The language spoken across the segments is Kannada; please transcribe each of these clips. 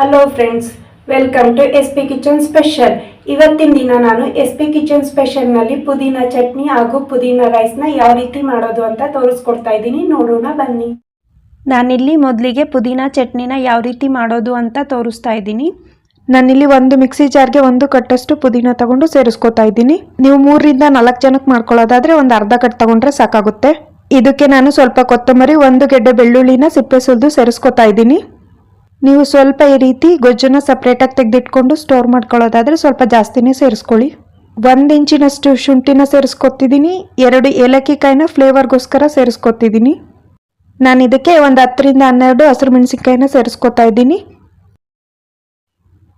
Hello friends, welcome to S P kitchen special. ಇವತ್ತಿನ ದಿನ ನಾನು ಎಸ್ ಪಿ ಕಿಚನ್ ಸ್ಪೆಷಲ್ನಲ್ಲಿ ಪುದೀನ ಚಟ್ನಿ ಹಾಗೂ ಪುದೀನ ರೈಸ್ನ ಯಾವ ರೀತಿ ಮಾಡೋದು ಅಂತ ತೋರಿಸ್ಕೊಡ್ತಾ ಇದ್ದೀನಿ. ನೋಡೋಣ ಬನ್ನಿ. ನಾನಿಲ್ಲಿ ಮೊದಲಿಗೆ ಪುದೀನ ಚಟ್ನಿನ ಯಾವ ರೀತಿ ಮಾಡೋದು ಅಂತ ತೋರಿಸ್ತಾ ಇದ್ದೀನಿ. ನಾನಿಲ್ಲಿ ಒಂದು ಮಿಕ್ಸಿ ಜಾರ್ಗೆ 1 ಕಟ್ಟಷ್ಟು ಪುದೀನ ತಗೊಂಡು ಸೇರಿಸ್ಕೊತಾ ಇದ್ದೀನಿ. ನೀವು 3ರಿಂದ 4 ಜನಕ್ಕೆ ಮಾಡ್ಕೊಳ್ಳೋದಾದ್ರೆ ಒಂದು ಅರ್ಧ ಕಟ್ ತಗೊಂಡ್ರೆ ಸಾಕಾಗುತ್ತೆ. ಇದಕ್ಕೆ ನಾನು ಸ್ವಲ್ಪ ಕೊತ್ತಂಬರಿ, 1 ಗೆಡ್ಡೆ ಬೆಳ್ಳುಳ್ಳಿನ ಸಿಪ್ಪೆ ಸುಲಿದು ಸೇರಿಸ್ಕೊತಾ ಇದ್ದೀನಿ. ನೀವು ಸ್ವಲ್ಪ ಈ ರೀತಿ ಗೊಜ್ಜನ್ನು ಸಪ್ರೇಟಾಗಿ ತೆಗೆದಿಟ್ಕೊಂಡು ಸ್ಟೋರ್ ಮಾಡ್ಕೊಳ್ಳೋದಾದರೆ ಸ್ವಲ್ಪ ಜಾಸ್ತಿನೇ ಸೇರಿಸ್ಕೊಳ್ಳಿ. 1 ಇಂಚಿನಷ್ಟು ಶುಂಠಿನ ಸೇರಿಸ್ಕೊತಿದ್ದೀನಿ. 2 ಏಲಕ್ಕಿ ಕಾಯಿನ ಫ್ಲೇವರ್ಗೋಸ್ಕರ ಸೇರಿಸ್ಕೊತಿದ್ದೀನಿ. ನಾನು ಇದಕ್ಕೆ ಒಂದು 10ರಿಂದ 12 ಹಸಿರು ಮೆಣಸಿನ್ಕಾಯಿನ ಸೇರಿಸ್ಕೊತಾ ಇದ್ದೀನಿ.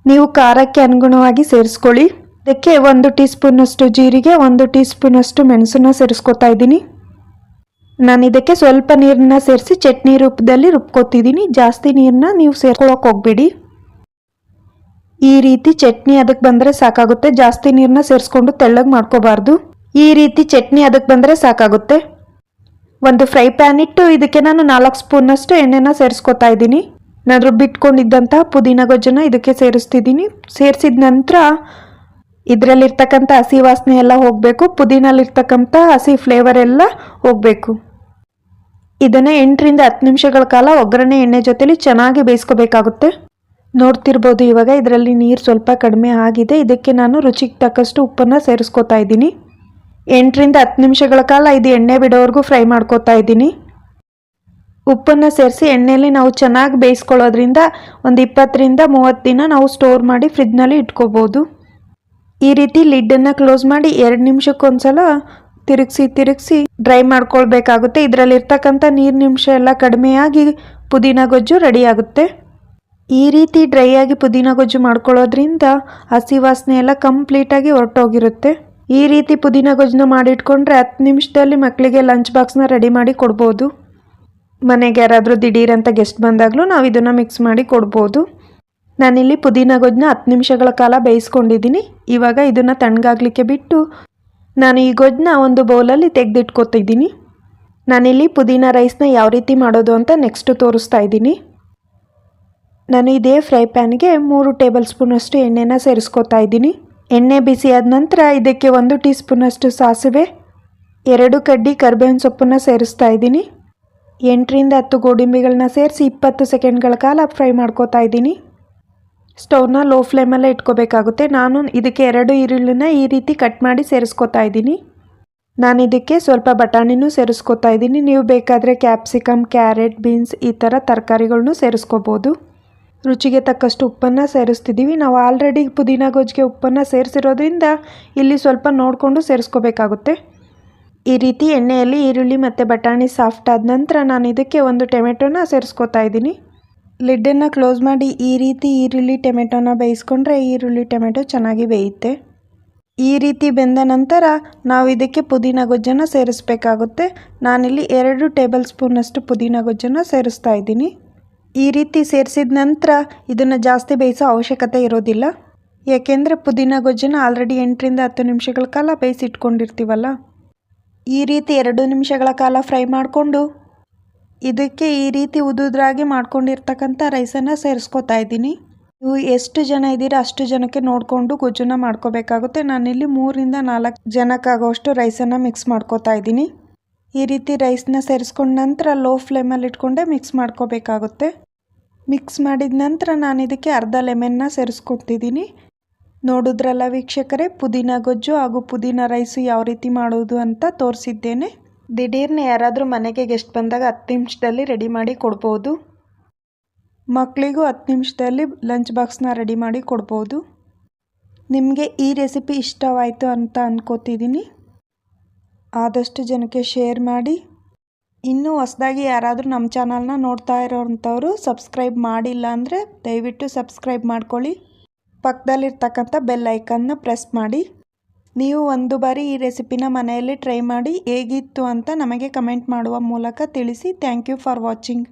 ನೀವು ಖಾರಕ್ಕೆ ಅನುಗುಣವಾಗಿ ಸೇರಿಸ್ಕೊಳ್ಳಿ. ಇದಕ್ಕೆ 1 ಟೀ ಸ್ಪೂನಷ್ಟು ಜೀರಿಗೆ, 1 ಟೀ ಸ್ಪೂನಷ್ಟು ಮೆಣಸನ್ನ ಸೇರಿಸ್ಕೊತಾ ಇದ್ದೀನಿ. ನಾನು ಇದಕ್ಕೆ ಸ್ವಲ್ಪ ನೀರನ್ನ ಸೇರಿಸಿ ಚಟ್ನಿ ರೂಪದಲ್ಲಿ ರುಬ್ಕೋತಿದ್ದೀನಿ. ಜಾಸ್ತಿ ನೀರನ್ನ ನೀವು ಸೇರ್ಕೊಳ್ಳೋಕೆ ಹೋಗ್ಬೇಡಿ. ಈ ರೀತಿ ಚಟ್ನಿ ಅದಕ್ಕೆ ಬಂದರೆ ಸಾಕಾಗುತ್ತೆ. ಜಾಸ್ತಿ ನೀರನ್ನ ಸೇರಿಸ್ಕೊಂಡು ತೆಳ್ಳಗೆ ಮಾಡ್ಕೋಬಾರ್ದು. ಈ ರೀತಿ ಚಟ್ನಿ ಅದಕ್ಕೆ ಬಂದರೆ ಸಾಕಾಗುತ್ತೆ. ಒಂದು ಫ್ರೈ ಪ್ಯಾನ್ ಇಟ್ಟು ಇದಕ್ಕೆ ನಾನು 4 ಸ್ಪೂನಷ್ಟು ಎಣ್ಣೆನ ಸೇರಿಸ್ಕೊತಾ ಇದ್ದೀನಿ. ನಾನು ರುಬ್ಬಿಟ್ಕೊಂಡಿದ್ದಂತಹ ಪುದೀನ ಗೊಜ್ಜನ್ನು ಇದಕ್ಕೆ ಸೇರಿಸ್ತಿದ್ದೀನಿ. ಸೇರಿಸಿದ ನಂತರ ಇದರಲ್ಲಿರ್ತಕ್ಕಂಥ ಹಸಿ ವಾಸನೆ ಎಲ್ಲ ಹೋಗಬೇಕು. ಪುದೀನಲ್ಲಿರ್ತಕ್ಕಂಥ ಹಸಿ ಫ್ಲೇವರ್ ಎಲ್ಲ ಹೋಗಬೇಕು. ಇದನ್ನು 8ರಿಂದ 10 ನಿಮಿಷಗಳ ಕಾಲ ಒಗ್ಗರಣೆ ಎಣ್ಣೆ ಜೊತೆಲಿ ಚೆನ್ನಾಗಿ ಬೇಯಿಸ್ಕೋಬೇಕಾಗುತ್ತೆ. ನೋಡ್ತಿರ್ಬೋದು ಇವಾಗ ಇದರಲ್ಲಿ ನೀರು ಸ್ವಲ್ಪ ಕಡಿಮೆ ಆಗಿದೆ. ಇದಕ್ಕೆ ನಾನು ರುಚಿಗೆ ತಕ್ಕಷ್ಟು ಉಪ್ಪನ್ನು ಸೇರಿಸ್ಕೊತಾ ಇದ್ದೀನಿ. 8ರಿಂದ 10 ನಿಮಿಷಗಳ ಕಾಲ ಇದು ಎಣ್ಣೆ ಬಿಡೋವರೆಗೂ ಫ್ರೈ ಮಾಡ್ಕೋತಾ ಇದ್ದೀನಿ. ಉಪ್ಪನ್ನು ಸೇರಿಸಿ ಎಣ್ಣೆಯಲ್ಲಿ ನಾವು ಚೆನ್ನಾಗಿ ಬೇಯಿಸ್ಕೊಳ್ಳೋದ್ರಿಂದ ಒಂದು 20ರಿಂದ 30 ದಿನ ನಾವು ಸ್ಟೋರ್ ಮಾಡಿ ಫ್ರಿಜ್ನಲ್ಲಿ ಇಟ್ಕೋಬೋದು. ಈ ರೀತಿ ಲಿಡ್ಡನ್ನು ಕ್ಲೋಸ್ ಮಾಡಿ 2 ನಿಮಿಷಕ್ಕೊಂದ್ಸಲ ತಿರುಗಿಸಿ ಡ್ರೈ ಮಾಡ್ಕೊಳ್ಬೇಕಾಗುತ್ತೆ. ಇದರಲ್ಲಿರ್ತಕ್ಕಂಥ ನೀರಿನಂಶ ಎಲ್ಲ ಕಡಿಮೆಯಾಗಿ ಪುದೀನ ಗೊಜ್ಜು ರೆಡಿ ಆಗುತ್ತೆ. ಈ ರೀತಿ ಡ್ರೈ ಆಗಿ ಪುದೀನ ಗೊಜ್ಜು ಮಾಡ್ಕೊಳ್ಳೋದ್ರಿಂದ ಹಸಿ ವಾಸನೆ ಎಲ್ಲ ಕಂಪ್ಲೀಟಾಗಿ ಹೊರಟೋಗಿರುತ್ತೆ. ಈ ರೀತಿ ಪುದೀನ ಗೊಜ್ಜನ್ನ ಮಾಡಿಟ್ಕೊಂಡ್ರೆ 10 ನಿಮಿಷದಲ್ಲಿ ಮಕ್ಕಳಿಗೆ ಲಂಚ್ ಬಾಕ್ಸ್ನ ರೆಡಿ ಮಾಡಿ ಕೊಡ್ಬೋದು. ಮನೆಗೆ ಯಾರಾದರೂ ದಿಢೀರಂತ ಗೆಸ್ಟ್ ಬಂದಾಗಲೂ ನಾವು ಇದನ್ನು ಮಿಕ್ಸ್ ಮಾಡಿ ಕೊಡ್ಬೋದು. ನಾನಿಲ್ಲಿ ಪುದೀನ ಗೊಜ್ಜನ್ನ 10 ನಿಮಿಷಗಳ ಕಾಲ ಬೇಯಿಸ್ಕೊಂಡಿದ್ದೀನಿ. ಇವಾಗ ಇದನ್ನು ತಣ್ಣಗಾಗಲಿಕ್ಕೆ ಬಿಟ್ಟು ನಾನು ಈ ಗೊಜ್ಜನ್ನ ಒಂದು ಬೌಲಲ್ಲಿ ತೆಗೆದಿಟ್ಕೊತಿದ್ದೀನಿ. ನಾನಿಲ್ಲಿ ಪುದೀನ ರೈಸ್ನ ಯಾವ ರೀತಿ ಮಾಡೋದು ಅಂತ ನೆಕ್ಸ್ಟು ತೋರಿಸ್ತಾ ಇದ್ದೀನಿ. ನಾನು ಇದೇ ಫ್ರೈ ಪ್ಯಾನ್ಗೆ 3 ಟೇಬಲ್ ಸ್ಪೂನಷ್ಟು ಎಣ್ಣೆನ ಸೇರಿಸ್ಕೊತಾ ಇದ್ದೀನಿ. ಎಣ್ಣೆ ಬಿಸಿ ಆದ ನಂತರ ಇದಕ್ಕೆ 1 ಟೀ ಸ್ಪೂನಷ್ಟು ಸಾಸಿವೆ, 2 ಕಡ್ಡಿ ಕರಿಬೇವಿನ ಸೊಪ್ಪನ್ನು ಸೇರಿಸ್ತಾ ಇದ್ದೀನಿ. 8ರಿಂದ 10 ಗೋಡಂಬಿಗಳನ್ನ ಸೇರಿಸಿ 20 ಸೆಕೆಂಡ್ಗಳ ಕಾಲ ಫ್ರೈ ಮಾಡ್ಕೋತಾ ಇದ್ದೀನಿ. ಸ್ಟವ್ನ ಲೋ ಫ್ಲೇಮಲ್ಲೇ ಇಟ್ಕೋಬೇಕಾಗುತ್ತೆ. ನಾನು ಇದಕ್ಕೆ 2 ಈರುಳ್ಳಿನ ಈ ರೀತಿ ಕಟ್ ಮಾಡಿ ಸೇರಿಸ್ಕೊತಾ ಇದ್ದೀನಿ. ನಾನು ಇದಕ್ಕೆ ಸ್ವಲ್ಪ ಬಟಾಣಿನೂ ಸೇರಿಸ್ಕೊತಾ ಇದ್ದೀನಿ. ನೀವು ಬೇಕಾದರೆ ಕ್ಯಾಪ್ಸಿಕಮ್, ಕ್ಯಾರೆಟ್, ಬೀನ್ಸ್ ಈ ಥರ ತರಕಾರಿಗಳನ್ನೂ ಸೇರಿಸ್ಕೋಬೋದು. ರುಚಿಗೆ ತಕ್ಕಷ್ಟು ಉಪ್ಪನ್ನು ಸೇರಿಸ್ತಿದ್ದೀವಿ. ನಾವು ಆಲ್ರೆಡಿ ಪುದೀನ ಗೊಜ್ಜಿಗೆ ಉಪ್ಪನ್ನು ಸೇರಿಸಿರೋದ್ರಿಂದ ಇಲ್ಲಿ ಸ್ವಲ್ಪ ನೋಡಿಕೊಂಡು ಸೇರಿಸ್ಕೋಬೇಕಾಗುತ್ತೆ. ಈ ರೀತಿ ಎಣ್ಣೆಯಲ್ಲಿ ಈರುಳ್ಳಿ ಮತ್ತು ಬಟಾಣಿ ಸಾಫ್ಟ್ ಆದ ನಂತರ ನಾನು ಇದಕ್ಕೆ 1 ಟೊಮೆಟೊನ ಸೇರಿಸ್ಕೊತಾ ಇದ್ದೀನಿ. ಲಿಡ್ಡನ್ನು ಕ್ಲೋಸ್ ಮಾಡಿ ಈ ರೀತಿ ಈರುಳ್ಳಿ ಟೊಮೆಟೊನ ಬೇಯಿಸ್ಕೊಂಡ್ರೆ ಈರುಳ್ಳಿ ಟೊಮೆಟೊ ಚೆನ್ನಾಗಿ ಬೇಯುತ್ತೆ. ಈ ರೀತಿ ಬೆಂದ ನಂತರ ನಾವು ಇದಕ್ಕೆ ಪುದೀನ ಗೊಜ್ಜನ್ನು ಸೇರಿಸಬೇಕಾಗುತ್ತೆ. ನಾನಿಲ್ಲಿ 2 ಟೇಬಲ್ ಸ್ಪೂನಷ್ಟು ಪುದೀನ ಗೊಜ್ಜನ್ನು ಸೇರಿಸ್ತಾ ಇದ್ದೀನಿ. ಈ ರೀತಿ ಸೇರಿಸಿದ ನಂತರ ಇದನ್ನು ಜಾಸ್ತಿ ಬೇಯಿಸೋ ಅವಶ್ಯಕತೆ ಇರೋದಿಲ್ಲ. ಯಾಕೆಂದರೆ ಪುದೀನ ಗೊಜ್ಜನ್ನು ಆಲ್ರೆಡಿ 8ರಿಂದ 10 ನಿಮಿಷಗಳ ಕಾಲ ಬೇಯಿಸಿಟ್ಕೊಂಡಿರ್ತೀವಲ್ಲ. ಈ ರೀತಿ 2 ನಿಮಿಷಗಳ ಕಾಲ ಫ್ರೈ ಮಾಡಿಕೊಂಡು ಇದಕ್ಕೆ ಈ ರೀತಿ ಉದುದ್ರಾಗಿ ಮಾಡ್ಕೊಂಡಿರ್ತಕ್ಕಂಥ ರೈಸನ್ನು ಸೇರಿಸ್ಕೊತಾ ಇದ್ದೀನಿ. ನೀವು ಎಷ್ಟು ಜನ ಇದ್ದೀರಾ ಅಷ್ಟು ಜನಕ್ಕೆ ನೋಡಿಕೊಂಡು ಗೊಜ್ಜನ್ನು ಮಾಡ್ಕೋಬೇಕಾಗುತ್ತೆ. ನಾನಿಲ್ಲಿ 3ರಿಂದ 4 ಜನಕ್ಕಾಗೋಷ್ಟು ರೈಸನ್ನು ಮಿಕ್ಸ್ ಮಾಡ್ಕೋತಾ ಇದ್ದೀನಿ. ಈ ರೀತಿ ರೈಸನ್ನ ಸೇರಿಸ್ಕೊಂಡ ನಂತರ ಲೋ ಫ್ಲೇಮಲ್ಲಿ ಇಟ್ಕೊಂಡೆ ಮಿಕ್ಸ್ ಮಾಡ್ಕೋಬೇಕಾಗುತ್ತೆ. ಮಿಕ್ಸ್ ಮಾಡಿದ ನಂತರ ನಾನು ಇದಕ್ಕೆ ಅರ್ಧ ಲೆಮನ್ನ ಸೇರಿಸ್ಕೊತಿದ್ದೀನಿ. ನೋಡಿದ್ರಲ್ಲ ವೀಕ್ಷಕರೇ, ಪುದೀನ ಗೊಜ್ಜು ಹಾಗೂ ಪುದೀನ ರೈಸು ಯಾವ ರೀತಿ ಮಾಡೋದು ಅಂತ ತೋರಿಸಿದ್ದೇನೆ. ದಿಢೀರ್ನೆ ಯಾರಾದರೂ ಮನೆಗೆ ಗೆಸ್ಟ್ ಬಂದಾಗ 10 ನಿಮಿಷದಲ್ಲಿ ರೆಡಿ ಮಾಡಿ ಕೊಡ್ಬೋದು. ಮಕ್ಕಳಿಗೂ 10 ನಿಮಿಷದಲ್ಲಿ ಲಂಚ್ ಬಾಕ್ಸ್ನ ರೆಡಿ ಮಾಡಿ ಕೊಡ್ಬೋದು. ನಿಮಗೆ ಈ ರೆಸಿಪಿ ಇಷ್ಟವಾಯಿತು ಅಂತ ಅಂದ್ಕೋತಿದ್ದೀನಿ. ಆದಷ್ಟು ಜನಕ್ಕೆ ಶೇರ್ ಮಾಡಿ. ಇನ್ನೂ ಹೊಸದಾಗಿ ಯಾರಾದರೂ ನಮ್ಮ ಚಾನಲ್ನ ನೋಡ್ತಾ ಇರೋವಂಥವ್ರು ಸಬ್ಸ್ಕ್ರೈಬ್ ಮಾಡಿಲ್ಲ ಅಂದರೆ ದಯವಿಟ್ಟು ಸಬ್ಸ್ಕ್ರೈಬ್ ಮಾಡ್ಕೊಳ್ಳಿ. ಪಕ್ಕದಲ್ಲಿರ್ತಕ್ಕಂಥ ಬೆಲ್ ಐಕನ್ನ ಪ್ರೆಸ್ ಮಾಡಿ. ನೀವು ಒಂದು ಬಾರಿ ಈ ರೆಸಿಪಿನ ಮನೆಯಲ್ಲಿ ಟ್ರೈ ಮಾಡಿ ಹೇಗಿತ್ತು ಅಂತ ನಮಗೆ ಕಮೆಂಟ್ ಮಾಡುವ ಮೂಲಕ ತಿಳಿಸಿ. Thank you for watching.